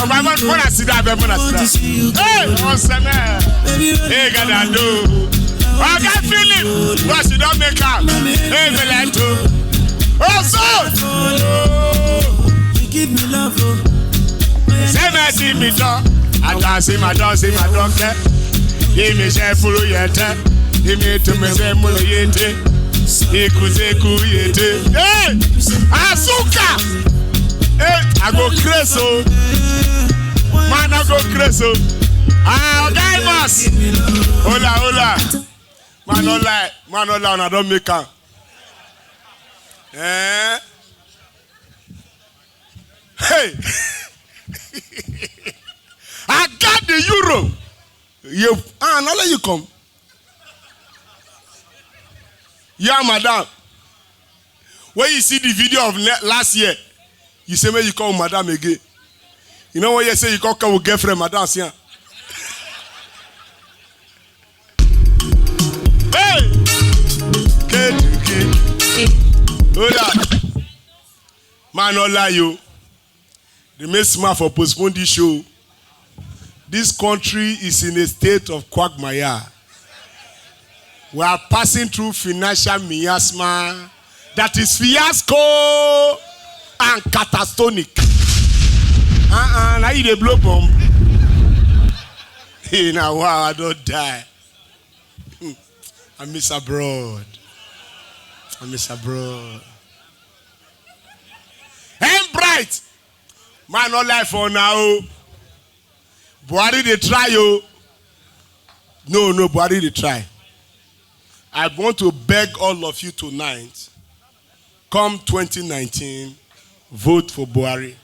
Mona sit down, Mona sit down. Hey, what's the name? Hey, gotta do. I got feeling. But you don't make up. Hey, Melato. Oh, so. Give me love. Say me, see me, dog. I don't see my dog, Give me share full yete. Give me to me say mulo yete. Ekuzeku yete. Hey, Asuka. Hey, I go crazy. Man, I go crazy. Gaimas. Hola. Man, no lie, I don't make am. Hey. I got the euro. Now let you come. Yeah, madam. When you see the video of last year, you say, "May you call madam again." You know what you say? You call with girlfriend, madam. Hey, hold on. Man, not lie you. They make smart for postpone this show. This country is in a state of quagmire. We are passing through financial miasma that is fiasco and catastrophic. Now you dey blow bomb. Hey, now wow, I don't die. I miss abroad. Hey, bright. Man, no life for now. Buhari they try you. No, Buhari they try. I want to beg all of you tonight. Come 2019, vote for Buhari.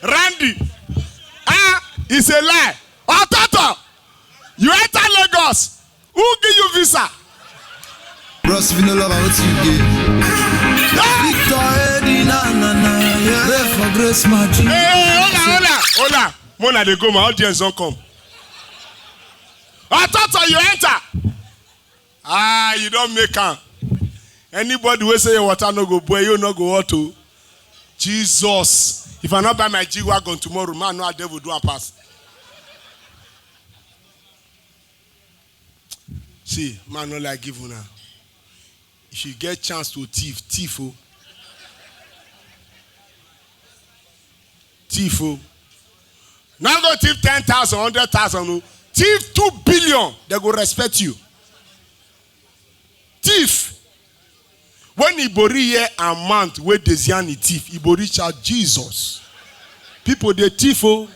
Randy, it's a lie. Ototo, you enter Lagos. Who give you visa? Bros, if you know love, what you get? Victor Eddie, na for grace, my G. Hola. Mona, they go, my audience don't come. Ototo, you enter. You don't make am. Anybody will say your water no go boy, you no go auto. Jesus. If I not buy my G-Wagon tomorrow, man, no devil do a pass. See, man, no like give you now. If you get chance to thief, oh. Thief, oh. Now go thief 10,000, 100,000, oh. Thief 2 billion, they go respect you. Thief. When Ibori hear a month where Desiani thief, Ibori shout Jesus. People they thief, oh.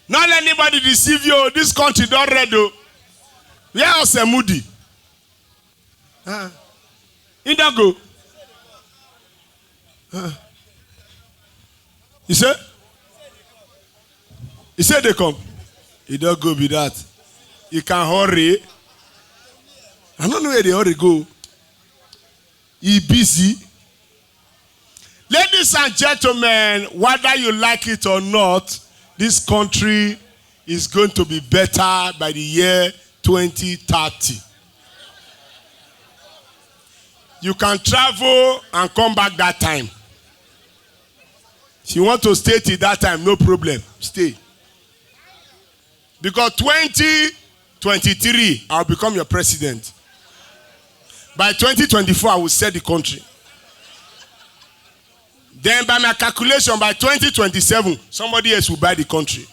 Not let anybody deceive you. This country don't ready. Where else a Moody? Indago. He said they come. He don't go be that. You can hurry. I don't know where they hurry go. He busy. Ladies and gentlemen, whether you like it or not, this country is going to be better by the year 2030. You can travel and come back that time. If you want to stay till that time, no problem. Stay. Because 2023, I'll become your president. By 2024, I will set the country. Then by my calculation, by 2027, somebody else will buy the country.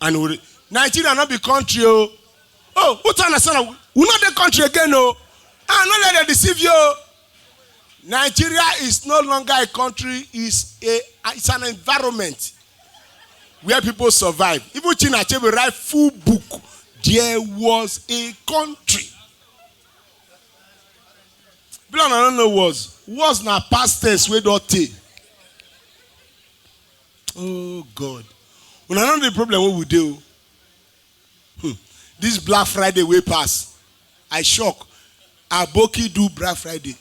And Nigeria not be country, oh. Oh, who trying to say we not the country again, oh. Not let them deceive you. Nigeria is no longer a country, it's an environment where people survive. Even China Achebe write full book. There was a country. But I don't know was not past tense we don't take. Oh God. When I know the problem what we do. This Black Friday way pass. I shock. Aboki do Black Friday.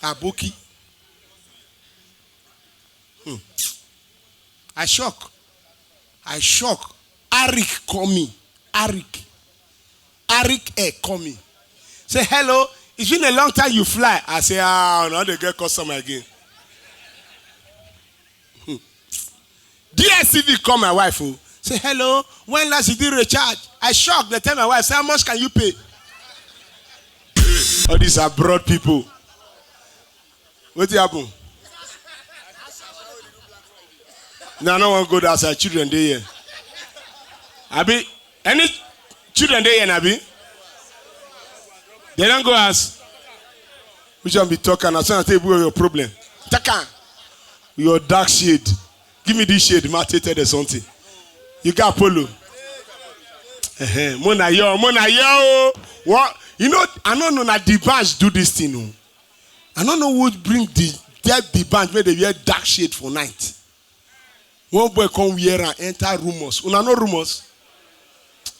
Aboki. I shock. Arik call me. Arik call me. Say, hello, it's been a long time you fly. I say, now they get customer again. DSTV call my wife. Oh. Say, hello, when last did you recharge? I shocked. They tell my wife, say, how much can you pay? All these are broad people. What happened? No, I don't want to go outside. Children, they here. Abi, any children they here, Abi? They don't go ask. We shall be talking. I say, tell your problem. Taka, your dark shade. Give me this shade. Ma tete de something. You got polo. Mona yo. What? You know, I don't know that the bands do this thing. No. I don't know who bring the band where they wear dark shade for night. One boy come here and enter rumors. Una no rumors.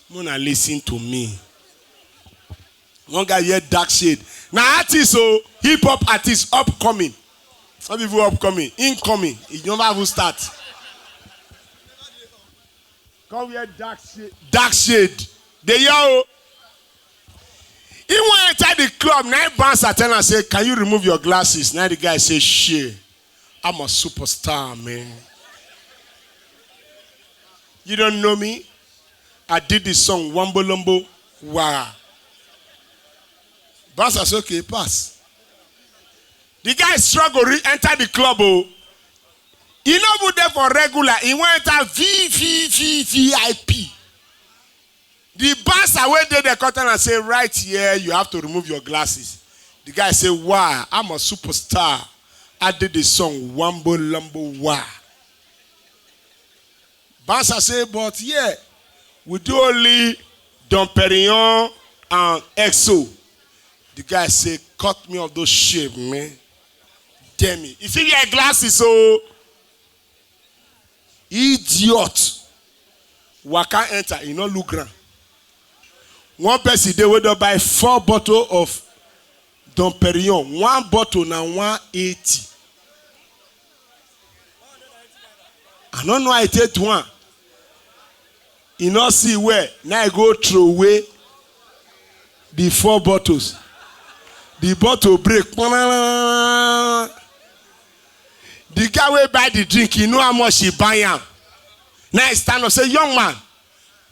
Mona listen to me. One guy wear dark shade. Now artists, so hip hop artists upcoming. Some people upcoming, incoming. It never will start. Come wear dark shade. Dark shade. They yo. He went inside the club. Now bounce attend and say, "Can you remove your glasses?" Now the guy say, "Shit, I'm a superstar, man. You don't know me? I did this song, Wambo Lombo. Wow." Bounce says, "Okay, pass." The guy struggle enter the club. Oh, he not go there for regular. He went enter VIP. The bouncer went there the curtain and say, "Right here, you have to remove your glasses." The guy say, "Wow, I'm a superstar. I did the song Wambo Lombo. Wow." Bouncer say, "But yeah, we do only Dom Perignon and XO." The guy say, "Cut me off those shit, man. Damn it. If you wear glasses, so idiot. Waka enter, you know, look grand. One person they will buy 4 bottles of Dom Perignon. 1 bottle now 180. I don't know how I take one. You not see where now I go throw away the 4 bottles. The bottle break. The guy will buy the drink. You know how much he buy him. Now I stand up say, "Young man,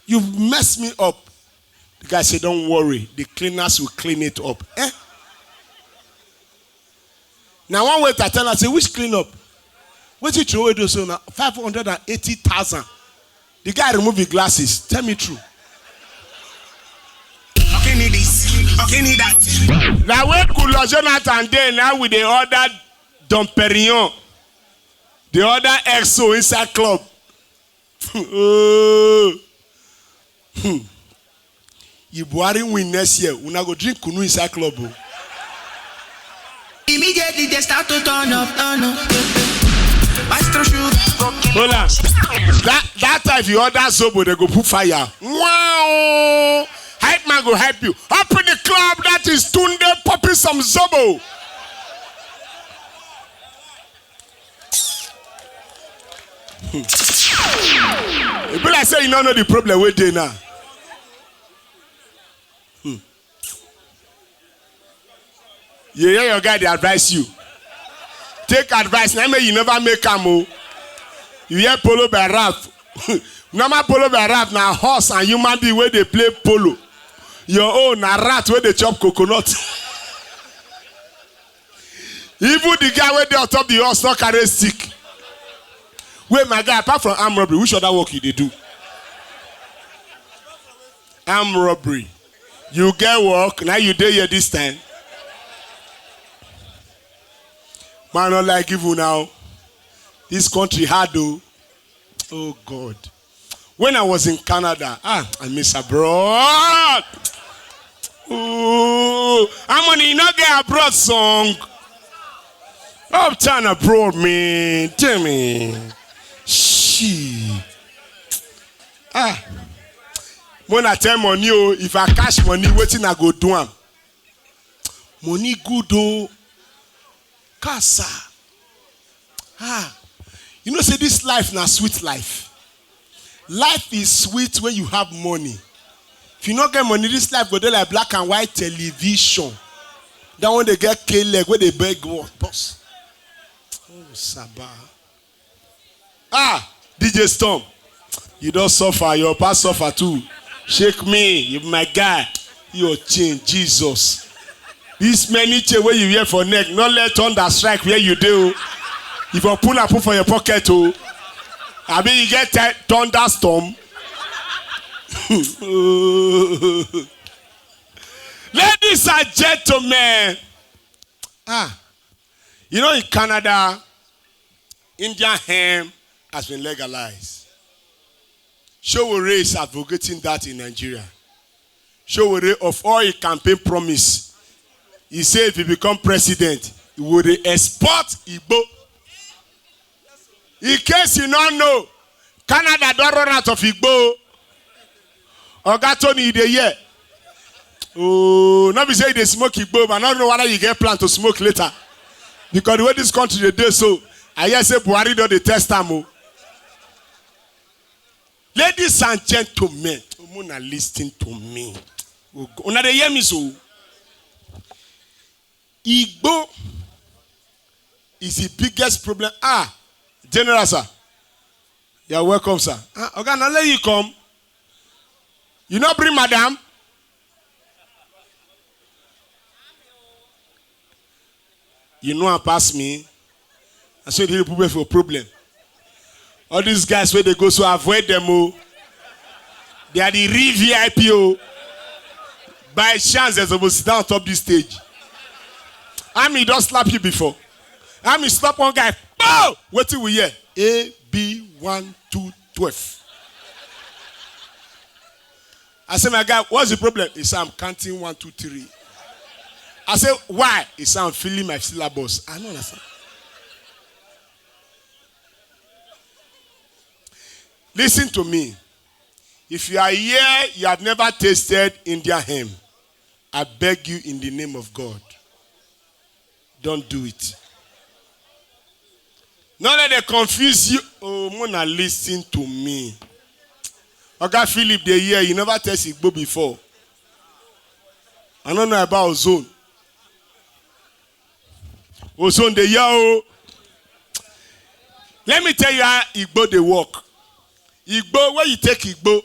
you messed me up." The guy said, "Don't worry. The cleaners will clean it up." Now one way to tell us, say, "Which clean up? What you throw away those now? 580,000. The guy remove his glasses. Tell me true. Okay, need this. Okay, need that. Now when Kulo Jonathan there now with the other Dom Perignon, the other XO inside club. You Buhari win next year. We go drink kunu inside club. Immediately they start to turn up. Maestro shoot. Hold on. That time if you order Zobo, they go put fire. Wow. Hype man go help you. Up in the club, that is Tunde popping some Zobo. People like say you don't know the problem with they now. You hear your guy, they advise you. Take advice. Now you never make a move. You hear polo by rap. Normal polo by rap now horse and human being where they play polo. Your own a rat where they chop coconut. Even the guy where they on top the horse not carry stick. Wait, my guy, apart from armed robbery, which other work you they do? Armed robbery. You get work, now you dey here this time. Man, not like you now. This country hard though. Oh God. When I was in Canada, I miss abroad. Oh, I'm on you not get abroad song. Uptown abroad, man. Tell me. She. When I tell money, if I cash money, waiting I go do am. Money good though. Casa. You know, say this life na sweet life. Life is sweet when you have money. If you not get money, this life go there like black and white television. That when they get K-leg, where they beg boss. Oh, Sabah. DJ Storm. You don't suffer, your past suffer too. Shake me, you my guy. Your chain, Jesus. This many chain where you wear for neck, not let thunder strike where you do. If you pull up for your pocket too, I mean you get thunderstorm. Ladies and gentlemen, you know in Canada, Indian hemp has been legalized. Showore is advocating that in Nigeria. Showore of all his campaign promise, he said if he become president, he would export Igbo. In case you don't know, Canada don't run out of Igbo. Oga Tony dey here. Oh, not be say they smoke Igbo, but I don't know whether you get plan to smoke later. Because the way this country they do so, I hear say Buhari don dey test am. Ladies and gentlemen, una listen to me. Una dey hear me so. Igbo is the biggest problem. General sir, you are welcome, sir. Okay, now let you come. You not bring madam? You know and pass me. I said you people for a problem. All these guys where they go, so avoid them. They are the real VIP. By chance, they're supposed to sit down on top of this stage. Army don't slap you before. Army slap one guy. Oh! What do we hear? A, B, 1, 2, 12. I said, my guy, what's the problem? He said, I'm counting 1, 2, 3. I said, why? He said, I'm filling my syllabus. I don't understand. Listen to me. If you are here, you have never tasted Indian hemp. I beg you in the name of God. Don't do it. Not that they confuse you. Oh, Mona, listen to me. Okay, Philip, they hear you never taste Igbo before. I don't know about ozone. Ozone, they hear. Let me tell you how Igbo they work. Igbo, when you take Igbo,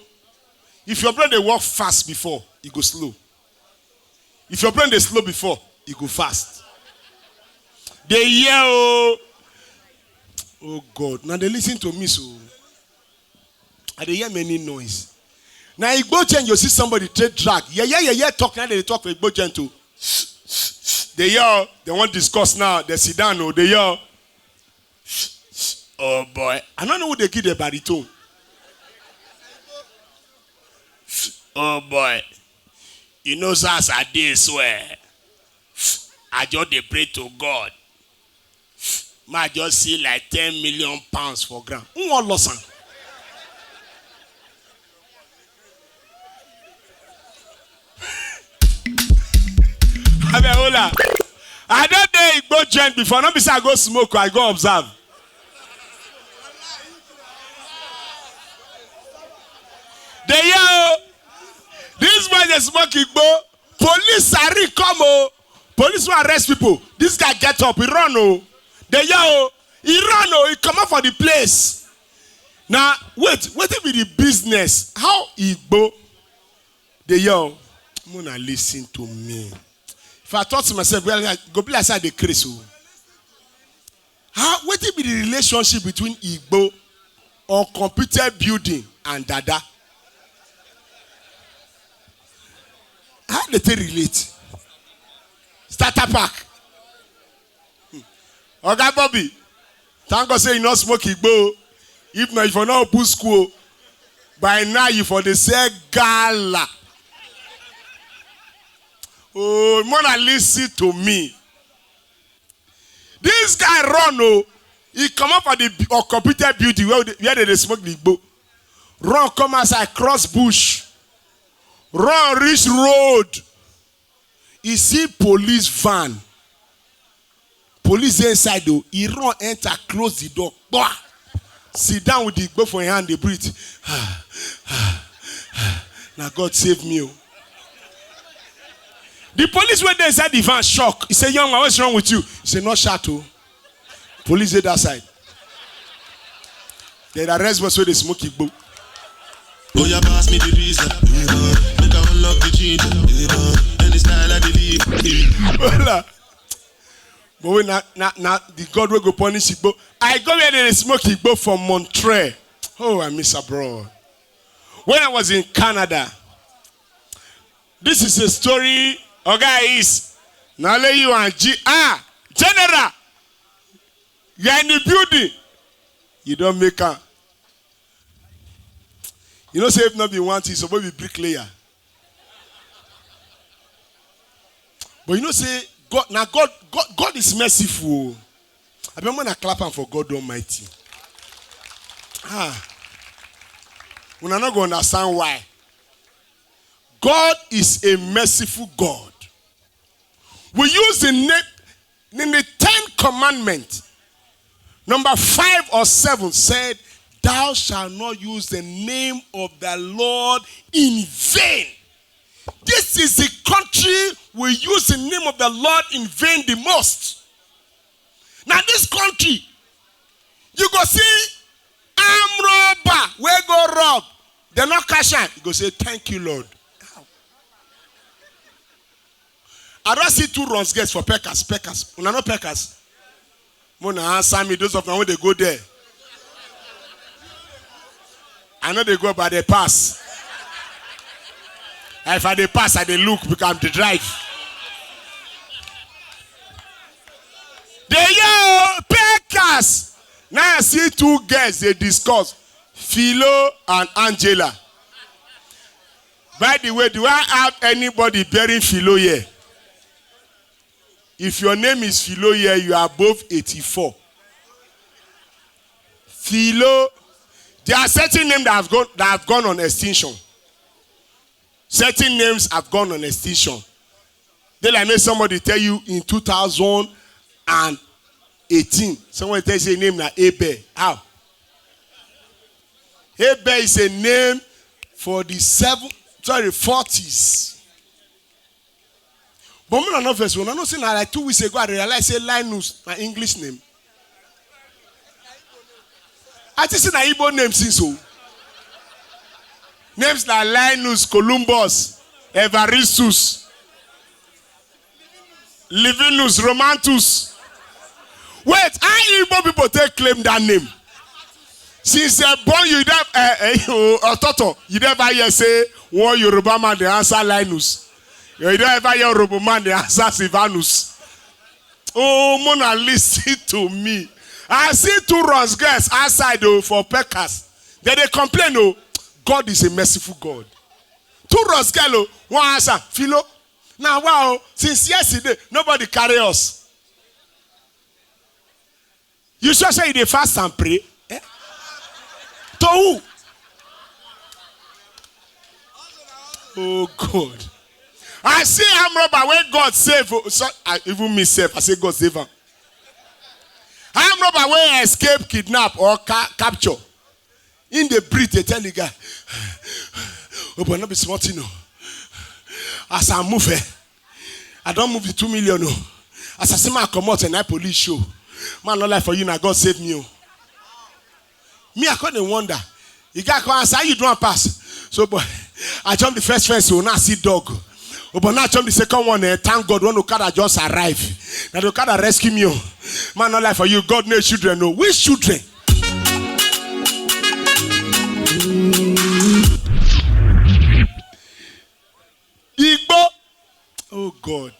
if your brain they work fast before, it go slow. If your brain they slow before, it go fast. They hear. Oh God, now they listen to me so. I they hear many noise. Now Igbo change, you see somebody trade drag. Yeah, talk. Now they talk for Igbo change too. They hear, they want to discuss now. They sit down, they hear. Oh boy, I don't know who they give the baritone. Oh boy, you know as I did swear. I just they pray to God. I just see like 10 million pounds for gram. Who want loss? I don't know go join before. Not because I go smoke, I go observe. They hear this boy they smoke Igbo. Police are come. Police will arrest people. This guy get up, he run. They yell, he run, he come up for the place. Now, wait be the business. How Igbo? They yell, Mona, listen to me. If I thought to myself, well, go play aside the crazy. How, what be the relationship between Igbo or computer building and Dada? How do they relate? Starter pack. Oga Bobby, thank God say you not smoke Igbo. If not, if you not open school, by now you for the say gala. Oh, Mona, listen to me. This guy run, he come up at the computer building where they smoke the Igbo. Run, come outside, cross bush. Run, reach road. He see police van. Police inside though, he run, enter, close the door. Bah! sit down with the igbo for your hand, they breathe. Now God save me. The police went there inside the van, shock. He said, young man, what's wrong with you? He said, not shot. Police did that side. They arrest us with the smoky igbo. Oh, you pass me the reason. Make I unlock the cheat. Any style I believe. But when now the God will go punish Igbo. I go where they smoke Igbo from Montreal. Oh, I miss abroad. When I was in Canada, this is a story. Guys, now let you and General, you are in the building. You don't make her. You know, say if not be one thing, so we be bricklayer. But you know, say God is merciful. I remember when I clap him for God Almighty. We are not going to understand why. God is a merciful God. We use the name in the 10 commandments. Number 5 or 7 said, thou shalt not use the name of the Lord in vain. This is the country we use the name of the Lord in vain the most. Now this country, you go see arm robber, where go rob. They're not cash out. You go say, thank you, Lord. I don't see 2 runs guests for Packers. Una no Packers. Mona answer me, those of them when they go there. I know they go by the pass. If I they pass, I they look because I'm the drive. They Packers. Now I see 2 girls they discuss. Philo and Angela. By the way, do I have anybody bearing Philo here? If your name is Philo here, you are above 84. Philo, there are certain names that have gone on extinction. Certain names have gone on extinction. Then I made somebody tell you in 2018, someone tells you a name like Abe. How? Abe is a name for the 40s. But I'm not first one. I'm not saying that like 2 weeks ago I realized say Linus, my English name. I just say that Igbo name since so. Names like Linus, Columbus, Evaristus, Livinus, Romantus. Wait, how Igbo people take claim that name? Since they're born, you never hear say one Yoruba man they answer Linus. You don't ever hear Yoruba man they answer Sivanus. Oh, Mona, listen to me. I see 2 runs guys outside for Packers. Then they complain, God is a merciful God. 2 runs girl, one answer, Philo. Now wow, since yesterday, nobody carry us. You should say they fast and pray. Eh? To who? Oh God. I see arm robber when God save. So, even myself, I say God save him. Arm robber when escape, kidnap, or capture. In the breed, they tell the guy, oh, but not be smart, you know. As I move, I don't move the 2 million. No. As I see my come out and I police show. Man, no life for you now. God save me. Me, I couldn't wonder. The guy come and say, how you don't pass? So, boy, I jumped the first fence, so now I see dog. Oh, but now I jumped the second one. Thank God, one Okada just arrived. Now the Okada rescue me. Man, no life for you. God knows children. No, which children? Igbo. Oh God.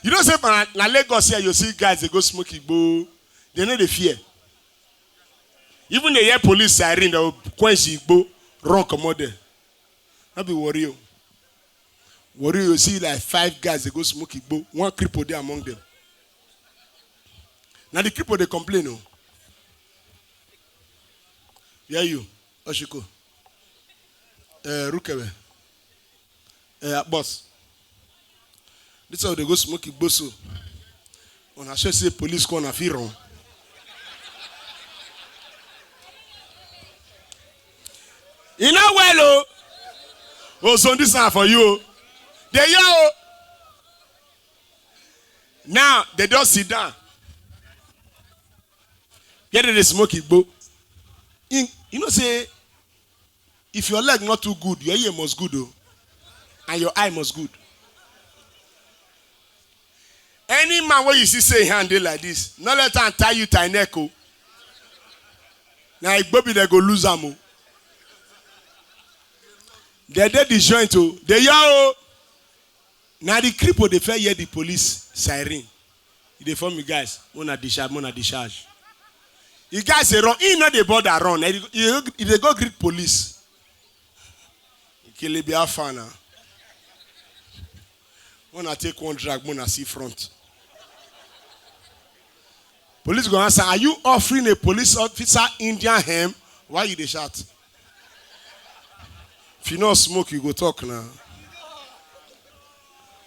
You don't say na Lagos here you see guys they go smoke Igbo. They know the fear. Even the hear police siren they will quench Igbo, run come there. Not be worry. Worry you see like 5 guys they go smoke Igbo, 1 cripple there among them. Now the cripple they complain. Oh. Yeah you, Oshiko. Rukewe. Boss. This is how they go smoke Igbo so. When I say police come and feel wrong. Oh, so this is for you. They yell. Now they just sit down. Get the smoke igbo. You know, say if your leg not too good, your ear must good, and your eye must good. Any man where you see say hand dey like this, not let him tie you tie neck. Now igbo be they go lose am. They did the joint. They yell. Now the cripple they fair hear the police siren. They form you guys. Mona discharge. You guys say run. He not the border run. They go greet police. Kill be a fan. Mona take one drag. Mona see front. Police go answer. Are you offering a police officer Indian hem? Why you dey shout? If you not smoke, you go talk now.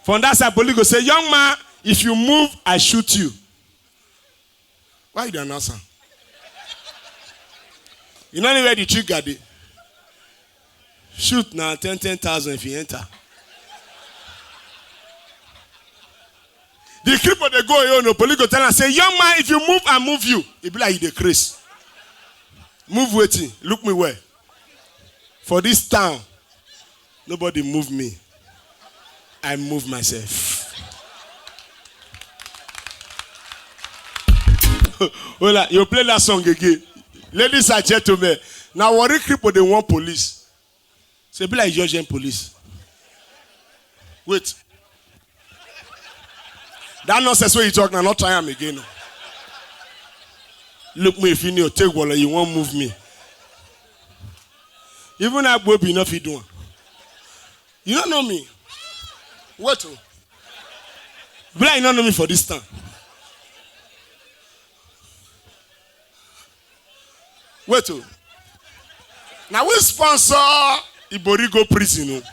From that side, police go say, young man, if you move, I shoot you. Why you don't answer? You know where the trigger dey? Shoot now, 10,000 if you enter. The cripple they go, no police go tell and say, young man, if you move, I move you. It be like you dey craze. Move waiting. Look me where. For this town, nobody move me. I move myself. Hola, you play that song again. Ladies and gentlemen, now worry cripple they want police. Say be like Georgian police. Wait. That nonsense where you talk now, not try him again. Look me if you need to take one, you won't move me. Even I will be enough you doing. You don't know me. What? But I don't know me for this time. Wait. Now we sponsor Iborigo prison.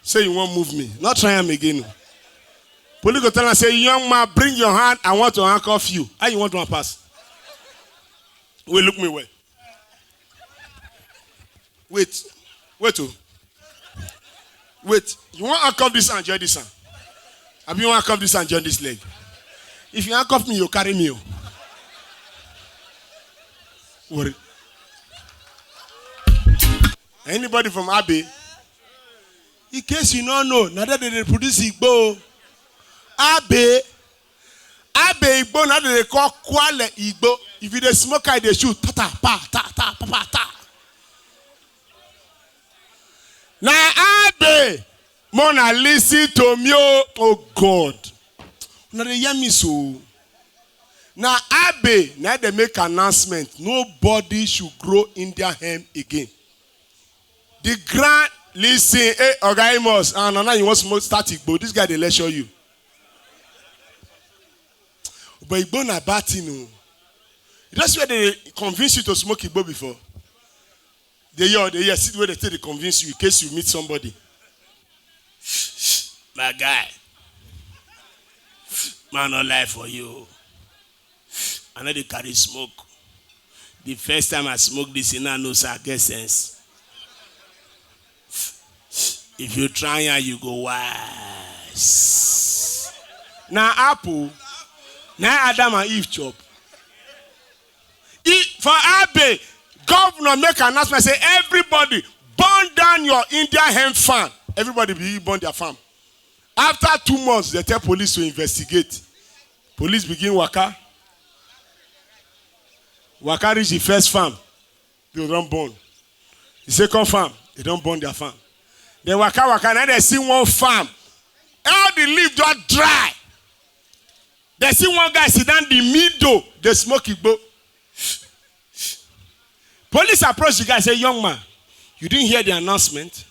Say you won't move me. Not try him again. Police go tell and say, young man, bring your hand. I want to handcuff you. How you want to pass? Wait, look me where. Wait. Wait. You want to handcuff this and join this hand? I mean, you want to handcuff this and join this leg? If you handcuff me, you carry me. Worry. Anybody from Abbey? In case you don't know, now that they produce Igbo. Abbey Igbo, now they call Kwale Igbo. If you dey smoke, they shoot. Ta ta pa ta ta pa pa ta. Now Abbey, Mona listen to me, oh God. Now they hear me so. Now Abbey, now they make announcement. Nobody should grow Indian hemp again. The grand listen, hey, Ogaimos, and now you want to start Igbo. This guy they lecture you. But Igbo na bad thing. That's where they convince you to smoke Igbo before. They sit where they tell they convince you in case you meet somebody. My guy. Man, no lie for you. I know they carry smoke. The first time I smoke this, I know I get sense. If you try and you go wise. Now apple. Now Adam and Eve chop. For Abbey, governor make an announcement, say everybody burn down your Indian hemp farm. Everybody be burn their farm. After 2 months, they tell police to investigate. Police begin waka. Waka reach the first farm. They don't burn. The second farm, they don't burn their farm. Then waka, now they see one farm. All the leaves just dry. They see one guy sit down in the middle, they smoke Igbo. Police approach the guy and say, young man, you didn't hear the announcement?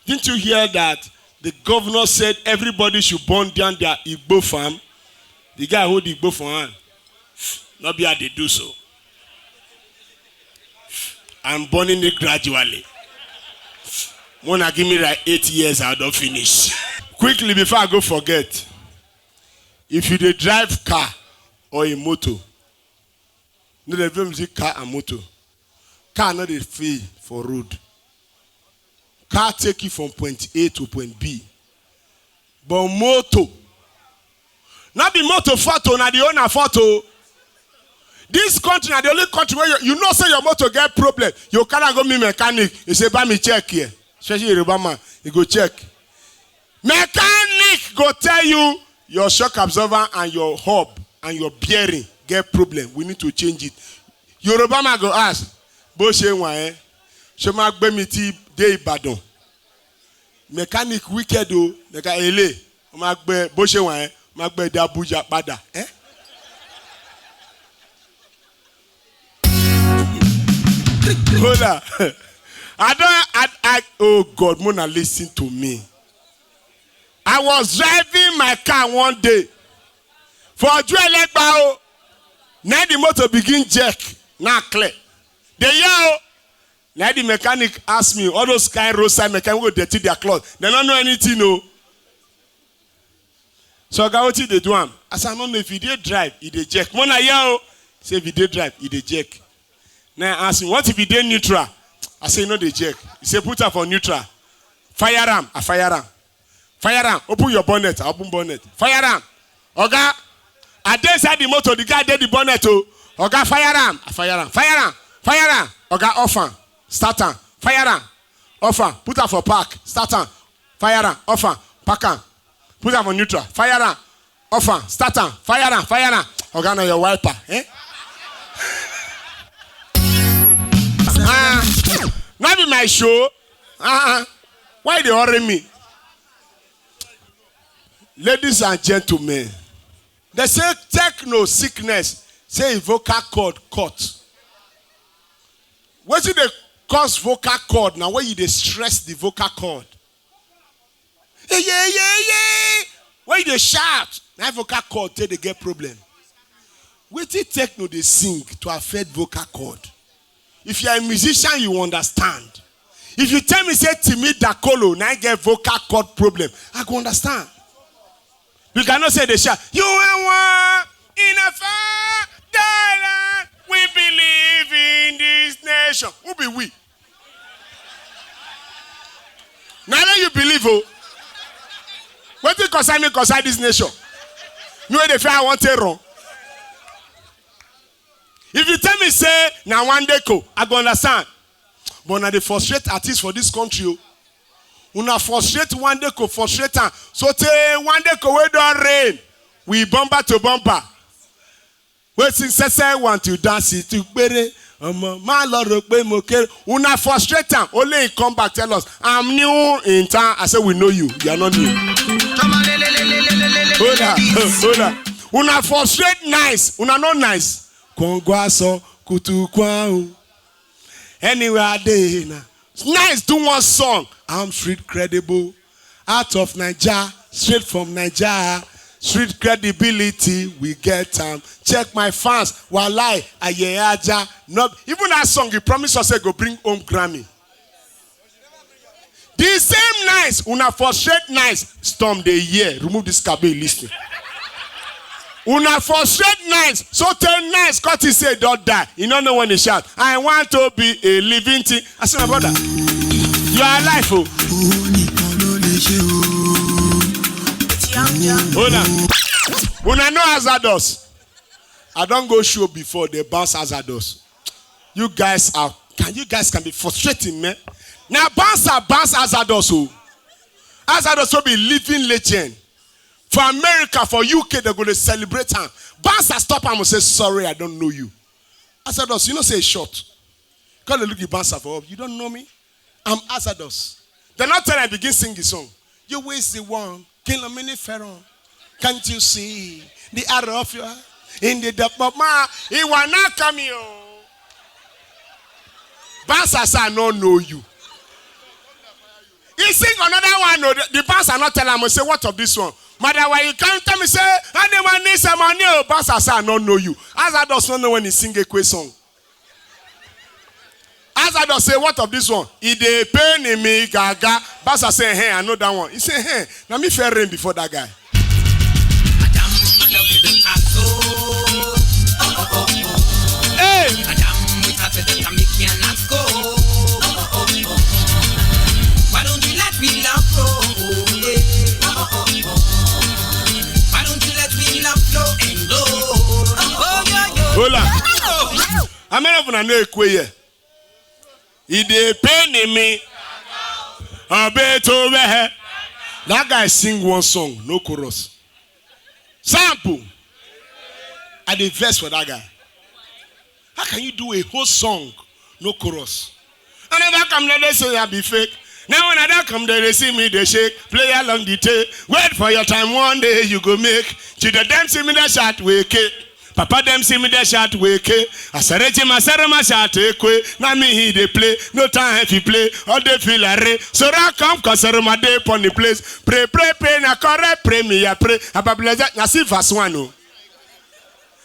Didn't you hear that the governor said everybody should burn down their Igbo farm? The guy hold the Igbo for hand. Not be how they do so. I'm burning it gradually. Wanna give me like 8 years, I don't finish. Quickly before I go forget. If you dey drive car or a motor, no dey music car and motor. Car no dey free for road. car take you from point A to point B. But motor. Not be motor photo, not the owner photo. This country are the only country where you know say your motor get problem. You cannot go me mechanic. You say, buy me check here. Especially Yoruba man, you go check. Mechanic go tell you your shock absorber and your hub and your bearing get problem. We need to change it. Yoruba man go ask, bo se wan eh? Se ma gbe mi ti de Ibadan. Mechanic wicked o, neka ele. Ma gbe bo se wan eh? Ma gbe de Abuja pada, eh? Hold on. Oh God, Mona, listen to me. I was driving my car one day for Juelekbao. Now the motor begin jerk. Now clear. The yell. Now the mechanic asked me, all those kind roadside mechanic go dirty their clothes. They don't know anything, no. So I got what they do. I said, I don't know if he did drive, he did jerk. Mona yell. Say if he did drive, he did jerk. Now I asked him, what if he did neutral? I say, no, they jerk. He said, put her for neutral. Fire ram. I fire ram. Fire ram. Open your bonnet. I open bonnet. Fire ram. Oga. I did inside the motor. The guy did the bonnet. Oga, fire ram. I fire ram. Fire ram. Fire ram. Oga, offer. Start ram. Fire ram. Offer. Put her for park. Start ram. Fire ram. Offer. Park ram. Put her for neutral. Fire ram. Offer. Start ram. Fire ram. Fire ram. Oga, now your wiper. Eh? Not be my show. Why they hurry me? Ladies and gentlemen, they say techno sickness, say vocal cord cut. What if they cause vocal cord now? Where you they stress the vocal cord? Hey, yeah. Where you they shout? Now vocal cord till they get problem. What if techno they sing to affect vocal cord? If you are a musician, you understand. If you tell me, say, Timi Dakolo, now I get vocal cord problem, I can understand. You cannot say the shout, you are one in a far island. We believe in this nation. Who be we? Now that you believe, oh, what do you concern me concern this nation? You know the fair I want to wrong. If you tell me, say, now one day go, I go understand. But now they frustrate artists for this country. Una frustrate one day go, frustrate them. So say one day go, we don't rain. We bumper to bumper. We since I want to dance it to better. Una frustrate them. Only in come back tell us, I'm new in town. I say we know you. You are not new. Hold on. Una frustrate nice. Una not nice. Kongwaso kutukwao. Anywhere they na. Nice do one song. I'm street credible. Out of Nigeria, straight from Nigeria. Street credibility, we get time. Check my fans. Walai, ayeaja. Not even that song he promised us go bring home Grammy. The same nice, una frustrate nice. Storm the year. Remove this cabe listing. Una frustrate nice, so tell nice, cause he say don't die. You don't know when he shout, I want to be a living thing. I said, my brother, you are alive, oh. Hold on. Una know hazardous. I don't go show before they bounce hazardous. You guys can be frustrating, man. Now bounce hazardous, oh. Hazardous will be living legend. For America, for UK, they're going to celebrate him. Bouncer stop him and say, sorry, I don't know you. Hazardous, you know, say short. Call the look at Bouncer for you don't know me? I'm hazardous. They're not telling I begin singing the song. You waste the one, kill a mini ferron. Can't you see the arrow of your in the depth of my he will not come here. Bouncer say I don't know you. He sing another one. No, the bouncer not tell him, say, what of this one? Mother, why you can't tell me, say, I never need some money. Bouncer say, I don't know you. As I does not know when he sing a quiz song. As I does say, what of this one? He dey pain in me, gaga. Bouncer say, hey, I know that one. He say, hey, let me fair rain before that guy. Hey! How many of you know Ekwe? He dey pain me. That guy sing one song, no chorus. Sample. I dey verse for that guy. How can you do a whole song, no chorus? I never come there, they say I be fake. Now when I don't come there, they see me, they shake. Play along the tape. Wait for your time, one day you go make. Children them see me, they shot, wake it. Papa them see me, they shot, wake it. I said, my shot, ekwe. Now me he they play. No time if you play. All they feel like rain. So I come, cause my day upon the place. Pray, na correct, pray me, I pray. I see verse 1.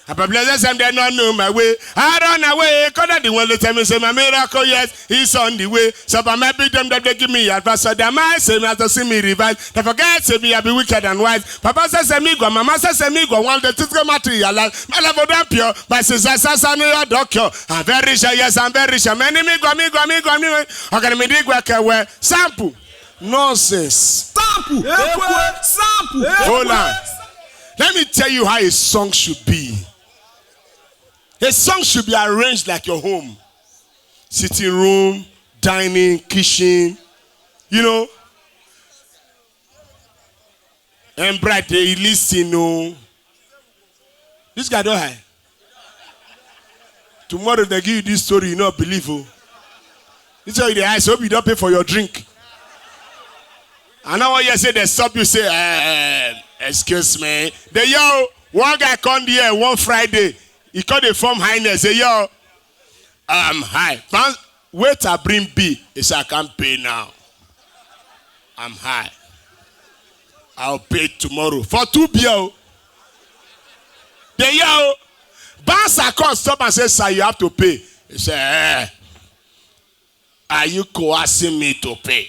I they not know my way. I run away. Cause the one that tell me say my miracle, yes, he's on the way. So I might be them that they give me advice. So they might say me as to see me revive. They forget say me I be wicked and wise. Papa says me go, mama says me go. One day to materialize. My love don't pure. My sister says I know your doctor. I'm very sure, yes, I'm very sure. Many me go. Okay, me dig work away. Sample. Nonsense. Sample. Sample. Hold on. Let me tell you how a song should be. A song should be arranged like your home. Sitting room, dining, kitchen, you know. And bright, they listen, no. This guy don't hide. Tomorrow they give you this story, you not believe. Oh. This is how the eyes hope you don't pay for your drink. And now when you say they stop, you say, excuse me. They one guy come here one Friday. He called the form highness. Say, yo, high. Wait, I bring B. He said, I can't pay now. I'm high. I'll pay tomorrow. For 2 bills. The bouncer comes, stop and say, sir, you have to pay. He said, are you coercing me to pay?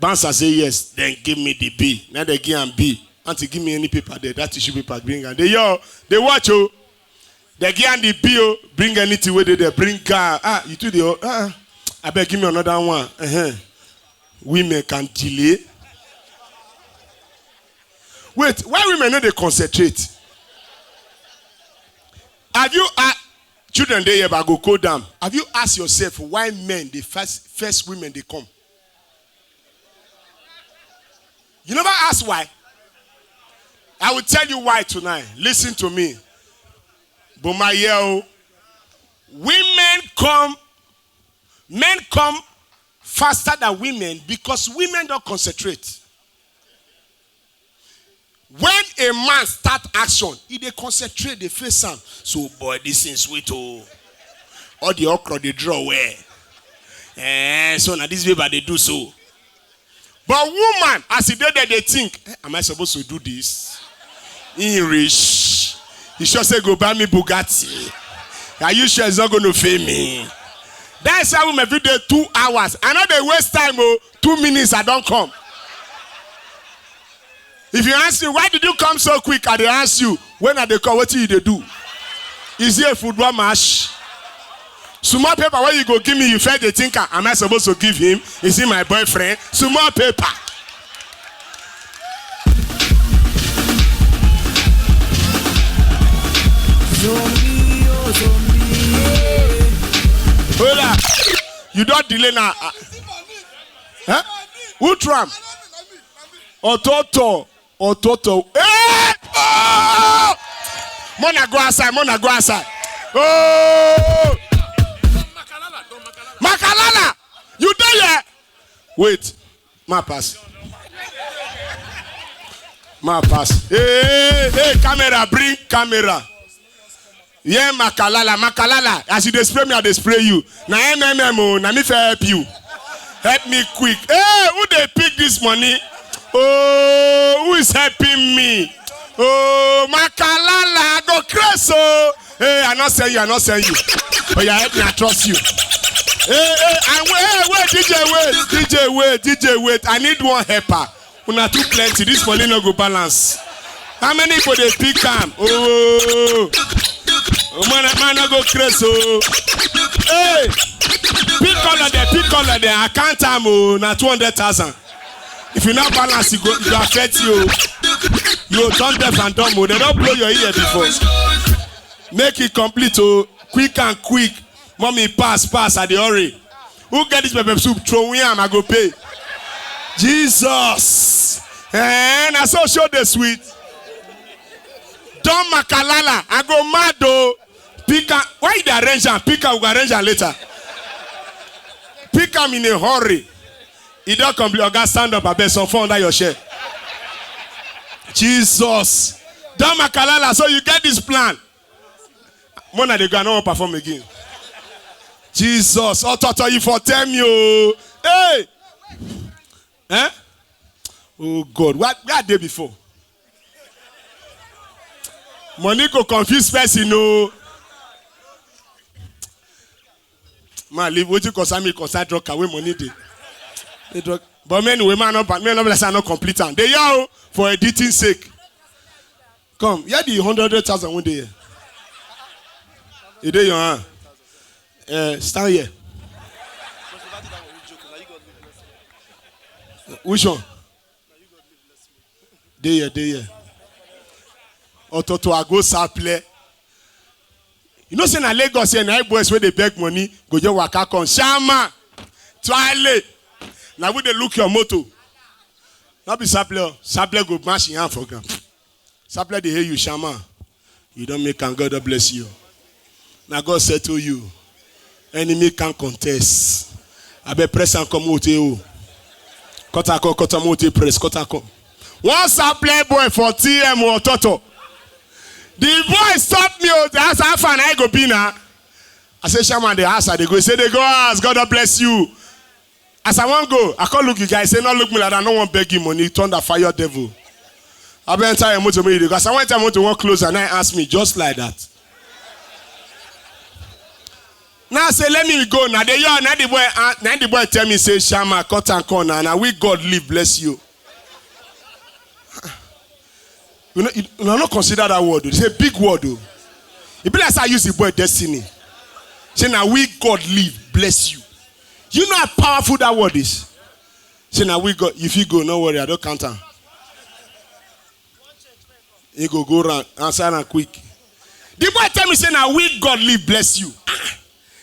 Bouncer say, yes. Then give me the B. Now they give him B. Auntie, give me any paper there. That tissue paper, bring and they watch you. They give the bill, bring anything where they bring car. You do the I beg give me another one. Women can delay. Wait, why women know they concentrate? Have you children they ever go down? Have you asked yourself why men the first women they come? You never ask why? I will tell you why tonight. Listen to me. Bumayeo. Men come faster than women because women don't concentrate. When a man start action, he they concentrate, they face some. So boy, this is sweet. Oh. All the okra they draw where. So now this paper they do so. But woman, as he did that, they think, am I supposed to do this? In rich. He sure say, go buy me Bugatti. Are you sure it's not going to fail me? That's how women every day 2 hours. I know they waste time, 2 minutes, I don't come. If you ask me, why did you come so quick? I they ask you, when are they come? What do they do? Is he a football match? Small paper, where you go give me, you fed the thinker. Am I supposed to give him? Is he my boyfriend? Small paper. Hold on. You don't delay now. Huh? Who Trump? Ototo. Hey! Oh! Mona go outside. Oh! Makalala! You there? Wait. My pass. Hey, camera, bring camera. Yeah, Makalala. As you spray me, I spray you. Now, now me help you. Help me quick. Hey, who they pick this money? Oh, who is helping me? Oh, Makalala, go crazy. Hey, I not saying you. But you help me, I trust you. Hey, DJ, wait. I need one helper. Una too plenty. This money no go balance. How many people they pick am? Oh, man, no go crazy. Hey, pick all of them. I can't am na 200,000. If you not balance, it go affect you. You turn deaf and dumb. They don't blow your ear before. Make it complete. Quick and quick. Mommy, pass, I dey hurry. Who get this pepper soup? Throw him, I go pay. Jesus. And I saw show the sweet. Don Makalala, I go mad though. Pika, why you dey arrange am? Pika, we go arrange am later. Pick am in a hurry. He don't complete. Oga, stand up. I bet some phone under your chair. Jesus. Don Makalala, so you get this plan. Mona they go, I don't want to perform again. Jesus. Oh, Toto, you for tell me, oh. Hey. Eh? Oh, God. Where are they before? Money go confuse person, you know. Man, leave what you concern me, concern drug away money day. But anyway, man, not complete time. They yell for editing sake. Come, yeah, the 100,000 one day. You do your hand. Stand here. Which one? There. Ototo I go play. You know, say na Lagos here, na boys where they beg money, go just waka come. Shama, toilet. Now we they look your motto. Not be Sapler. Sapler go mash in hand for them. Sapler they hear you, Shama. You don't make and God bless you. Now God said to you, enemy can contest. I be press and come out you. Kota mote press, kota come. One Sapler boy for TM or Toto. The boy stopped me. That's how far I go be now. I say, Shaman, they ask, they go. Say, they go ask, God bless you. As I want go, I can't look you guys. Say, no, look me like that. I don't want beg you money. Turn the fire devil. I be enter your motor because I want to walk closer and I ask me just like that. Now I say, let me go. Now the boy tell me, say, Shama, cut and corner. Now we God live, bless you. You not consider that word. It's a big word. Though. It be like I use the word destiny. Say now we God live, bless you. You know how powerful that word is. Say now we God. If you go, no worry, I don't count on. You go round, answer and quick. The boy tell me say now we God live, bless you.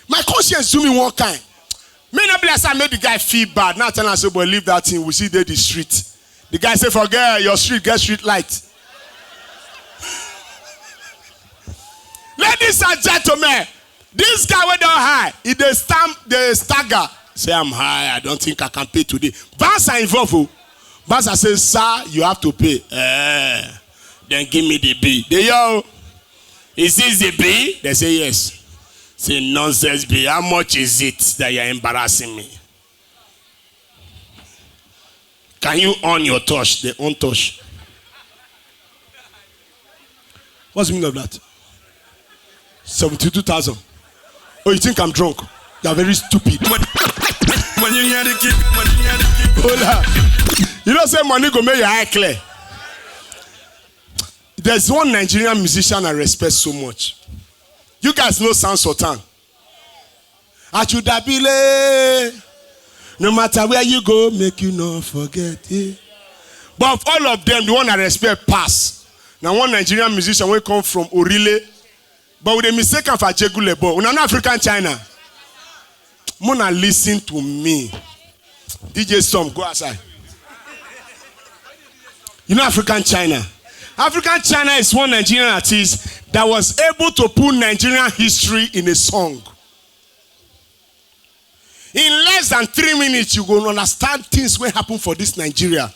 My conscience do me one kind. May not bless I made the guy feel bad. Now tell us say boy leave that thing. We see there the street. The guy say forget your street, get street light. Ladies and gentlemen, this guy went down high. He they stagger. Say I'm high. I don't think I can pay today. Banks are involved. Banks says, sir, you have to pay. Then give me the bill. They yo, is this the bill? They say yes. Say nonsense bill. How much is it that you're embarrassing me? Can you on your touch? They on touch. What's the meaning of that? 72,000. Oh, you think I'm drunk? You are very stupid. When you hear the kick, hold on. You don't say money go make your eye clear. There's one Nigerian musician I respect so much. You guys know Sound Sultan. Achudabile. No matter where you go, make you not forget it. But of all of them, the one I respect pass. Now one Nigerian musician will come from Orile. But with a mistake for Jegulebo, we're not African China. Mona, listen to me. DJ Storm, go outside. You know African China? African China is one Nigerian artist that was able to put Nigerian history in a song. In less than 3 minutes, you go understand things will happen for this Nigeria.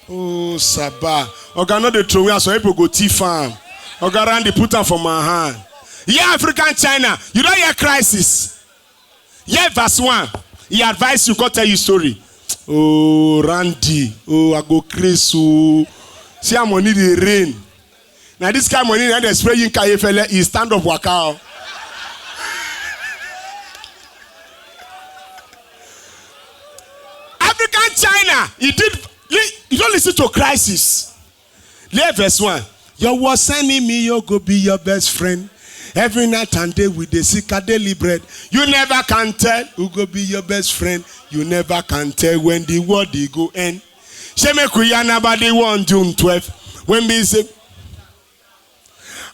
Oh, Sabah. Oga no dey throw away, so people go thief farm. Oga Randy put am for my hand. Yeah, African China. You don't hear crisis. Yeah, verse 1. He advised you, go tell you story. Oh, Randy. Oh, I go crazy. Oh. See how money dey rain. Now this kind of money, now they spray you in he stand up waka. African China. You don't listen to crisis. Leave verse 1. Your was sending me, you go be your best friend. Every night and day with the sick daily bread. You never can tell who go be your best friend. You never can tell when the world they go end. She make we nobody 1 June 12. When we say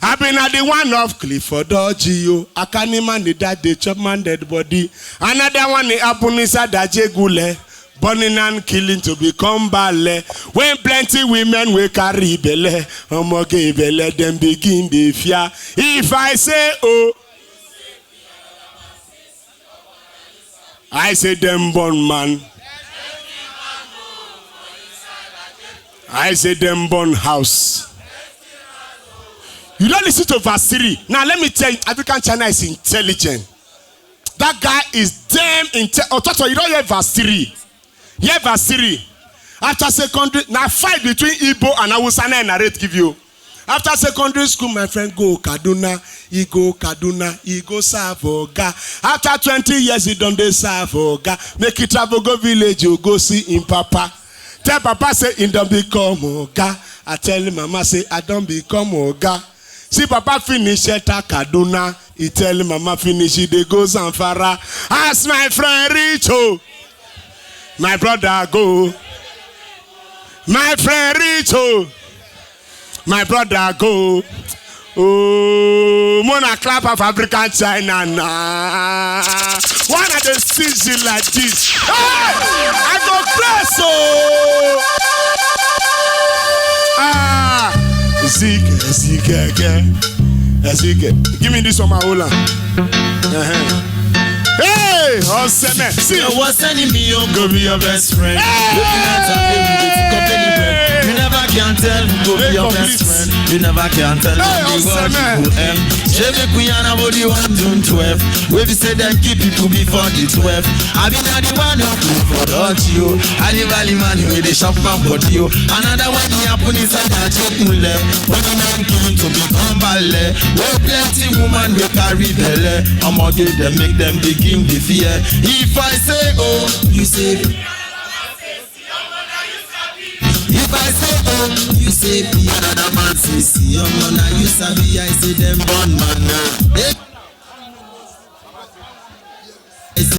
I've been at the one of Clifford Ogio. I can't even that they chop man dead body. Another one the Apunisa Daje Gule. Burning and killing to become ballet. When plenty women will carry belle, omoge belle, then begin the fear. If I say oh, I say them born man. I say them born house. You don't listen to verse 3. Now let me tell you, African China is intelligent. That guy is damn intelligent. You don't hear verse 3. Hear verse 3. After secondary, now fight between Igbo and Hausa and narrate give you. After secondary school, my friend go Kaduna, he go serve Oga. After 20 years, he done dey serve Oga. Make it travel go village, you go see him papa. Tell papa say he don't become Oga. I tell him mama say I don't become Oga. See papa finish at Kaduna. He tell him mama finish it, they go Zamfara. Ask my friend Richo. My brother go. My friend Richo. My brother go. Oh, Mona clap of African China now. One of the season like this. Hey, I go press Zeke. Give me this one, my Ola. Hey, awesome. See, what's sending me? Go be your best friend. You never can tell who go be your best friend. You never can tell who go be Je veux Kuyana body 1 June 12. Where you say them keep people before the 12. I been at the one of you for Dodgio. I the valley man where they shop from Bodio. Another one he happen is a check me left. When the man came to become ballet. Where plenty woman will carry belly. I'ma give them, make them begin the fear. If I say oh, you say if I say oh, you say be another man say see your man, you sabi I say them born man.